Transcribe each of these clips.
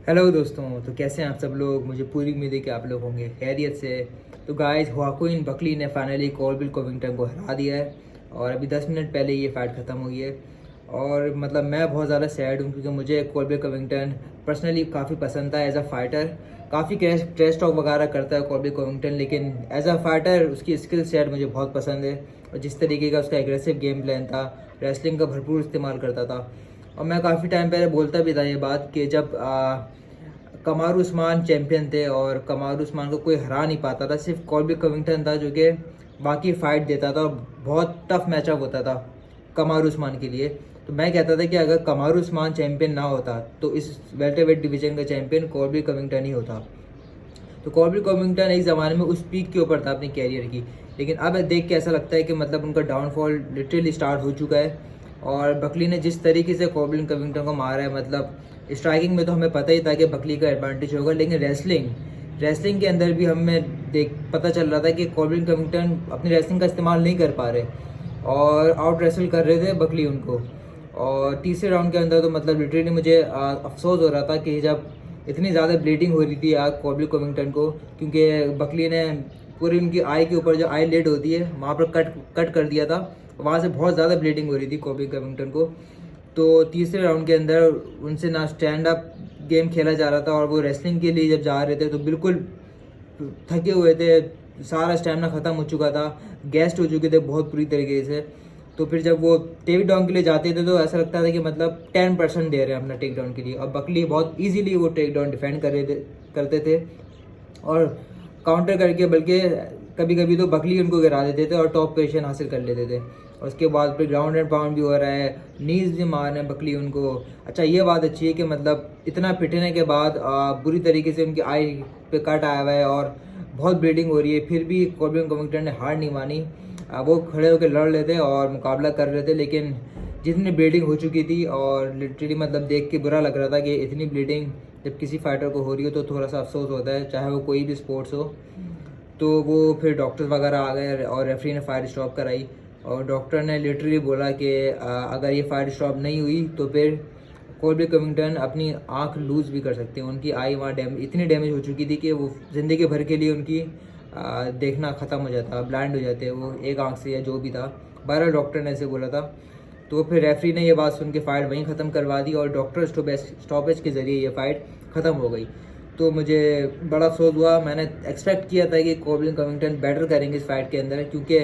Hello दोस्तों, तो कैसे हैं आप सब लोग। मुझे पूरी उम्मीद है कि आप लोग होंगे खैरियत से। तो गाइस, हुआक्विन बकली ने फाइनली कोल्बिन कोविंगटन को हरा दिया है और अभी 10 मिनट पहले ये फाइट ख़त्म हुई है। और मतलब मैं बहुत ज़्यादा सैड हूँ क्योंकि मुझे कोल्बिन कोविंगटन पर्सनली काफ़ी पसंद था एज अ फाइटर। काफ़ी ट्रेश टॉक वगैरह करता है कोल्बिन कोविंगटन, लेकिन एज अ फाइटर उसकी स्किल सेट मुझे बहुत पसंद है और जिस तरीके का उसका एग्रेसिव गेम प्लान था, रेसलिंग का भरपूर इस्तेमाल करता था। और मैं काफ़ी टाइम पहले बोलता भी था ये बात कि जब कमारू उस्मान चैंपियन थे और कमारू उस्मान को कोई हरा नहीं पाता था, सिर्फ कॉल्बी कविंगटन था जो कि बाकी फाइट देता था और बहुत टफ मैचअप होता था कमारू उस्मान के लिए। तो मैं कहता था कि अगर कमारू उस्मान चैंपियन ना होता तो इस वेल्टरवेट डिवीजन का चैंपियन कॉल्बी कविंगटन ही होता। तो कॉल्बी कविंगटन एक ज़माने में उस पीक के ऊपर था अपने कैरियर की, लेकिन अब देख के ऐसा लगता है कि मतलब उनका डाउनफॉल लिटरली स्टार्ट हो चुका है। और बकली ने जिस तरीके से कॉल्बी कविंगटन को मारा है, मतलब स्ट्राइकिंग में तो हमें पता ही था कि बकली का एडवांटेज होगा, लेकिन रेसलिंग के अंदर भी हमें पता चल रहा था कि कॉल्बी कविंगटन अपनी रेसलिंग का इस्तेमाल नहीं कर पा रहे और आउट रेसल कर रहे थे बकली उनको। और तीसरे राउंड के अंदर तो मतलब लिटरली मुझे अफसोस हो रहा था कि जब इतनी ज़्यादा ब्लीडिंग हो रही थी यार कॉल्बी कविंगटन को, क्योंकि बकली ने पूरी उनकी आई के ऊपर जो आई लेड होती है वहाँ पर कट कर दिया था। वहाँ से बहुत ज़्यादा ब्लीडिंग हो रही थी कॉल्बी कविंगटन को। तो तीसरे राउंड के अंदर उनसे ना स्टैंड अप गेम खेला जा रहा था और वो रेसलिंग के लिए जब जा रहे थे तो बिल्कुल थके हुए थे, सारा स्टैमिना ख़त्म हो चुका था, गैस्ट हो चुके थे बहुत बुरी तरीके से। तो फिर जब वो टेक डाउन के लिए जाते थे तो ऐसा लगता था कि मतलब 10% दे रहे हैं अपना टेक डाउन के लिए, और बकली बहुत इजीली वो टेक डाउन डिफेंड करते थे और काउंटर करके, बल्कि कभी कभी तो बकली उनको गिरा देते थे और टॉप पोजीशन हासिल कर लेते थे। और उसके बाद फिर ग्राउंड एंड पाउंड भी हो रहा है, नीज भी मार रहे हैं बकली उनको। अच्छा, ये बात अच्छी है कि मतलब इतना पिटने के बाद बुरी तरीके से उनकी आई पे कट आया हुआ है और बहुत ब्लीडिंग हो रही है, फिर भी कॉल्बी कविंगटन ने हार नहीं मानी। वो खड़े होकर लड़ रहे थे और मुकाबला कर रहे थे, लेकिन जितनी ब्लीडिंग हो चुकी थी और लिटरली मतलब देख के बुरा लग रहा था कि इतनी ब्लीडिंग जब किसी फाइटर को हो रही हो तो थोड़ा सा अफसोस होता है, चाहे वो कोई भी स्पोर्ट्स हो। तो वो फिर डॉक्टर्स वगैरह आ गए और रेफरी ने फाइट स्टॉप कराई और डॉक्टर ने लिटरली बोला कि अगर ये फाइट स्टॉप नहीं हुई तो फिर कॉल्बी कविंगटन अपनी आंख लूज़ भी कर सकते हैं। उनकी आई वहाँ इतनी डैमेज हो चुकी थी कि वो ज़िंदगी भर के लिए उनकी देखना ख़त्म हो जाता, ब्लाइंड हो जाते वो एक आंख से या जो भी था। 12 डॉक्टर ने ऐसे बोला था। तो फिर रेफरी ने ये बात सुन के फ़ाइट वहीं ख़त्म करवा दी और डॉक्टर स्टॉपेज के ज़रिए ये फ़ाइट ख़त्म हो गई। तो मुझे बड़ा अफसोस हुआ, मैंने एक्सपेक्ट किया था कि कॉल्बी कविंगटन बेटर करेंगे इस फाइट के अंदर, क्योंकि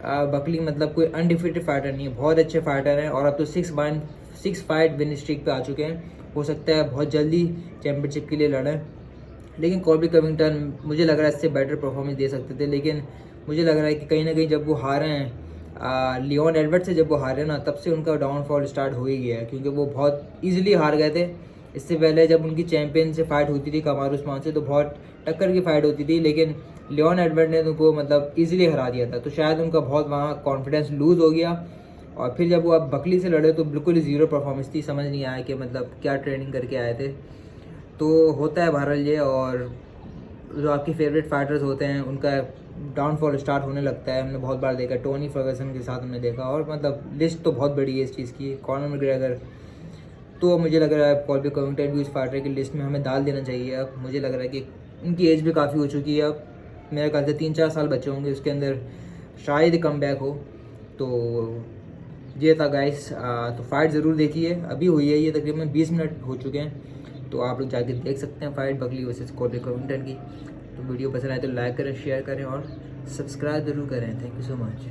बकली मतलब कोई अनडिफिटेड फाइटर नहीं है, बहुत अच्छे फाइटर हैं और अब तो 6 फाइट विन स्ट्रीक पे आ चुके हैं। हो सकता है बहुत जल्दी चैम्पियनशिप के लिए लड़ें, लेकिन कॉल्बी कविंगटन मुझे लग रहा है इससे बेटर परफॉर्मेंस दे सकते थे। लेकिन मुझे लग रहा है कि कहीं ना कहीं जब वो हारे हैं लियोन एडवर्ड से, जब वो हारे ना, तब से उनका डाउनफॉल स्टार्ट हो ही गया है, क्योंकि वो बहुत ईजिली हार गए थे। इससे पहले जब उनकी चैंपियन से फाइट होती थी कमारू उस्मान से तो बहुत टक्कर की फाइट होती थी, लेकिन लियोन एडवर्ड ने उनको मतलब ईजिली हरा दिया था। तो शायद उनका बहुत वहाँ कॉन्फिडेंस लूज़ हो गया और फिर जब वो अब बकली से लड़े तो बिल्कुल ही ज़ीरो परफॉर्मेंस थी, समझ नहीं आया कि मतलब क्या ट्रेनिंग करके आए थे। तो होता है बहरहाल ये, और जो आपके फेवरेट फाइटर्स होते हैं उनका डाउनफॉल स्टार्ट होने लगता है। हमने बहुत बार देखा, टोनी फर्गसन के साथ हमने देखा, और मतलब लिस्ट तो बहुत बड़ी है इस चीज़ की, कॉनर मैकग्रेगर। तो मुझे लग रहा है कॉल्बी कविंगटन भी उस फाइटर की लिस्ट में हमें डाल देना चाहिए। अब मुझे लग रहा है कि उनकी एज भी काफ़ी हो चुकी है, अब मेरे ख्याल से 3-4 साल बचे होंगे उसके अंदर, शायद कम बैक हो। तो ये था गाइस। तो फाइट ज़रूर देखिए, अभी हुई है ये, तकरीबन 20 मिनट हो चुके हैं, तो आप लोग जाके देख सकते हैं फाइट बकली वर्सेस कॉल्बी कविंगटन की। तो वीडियो पसंद आए तो लाइक करें, शेयर करें और सब्सक्राइब ज़रूर करें। Thank you so much.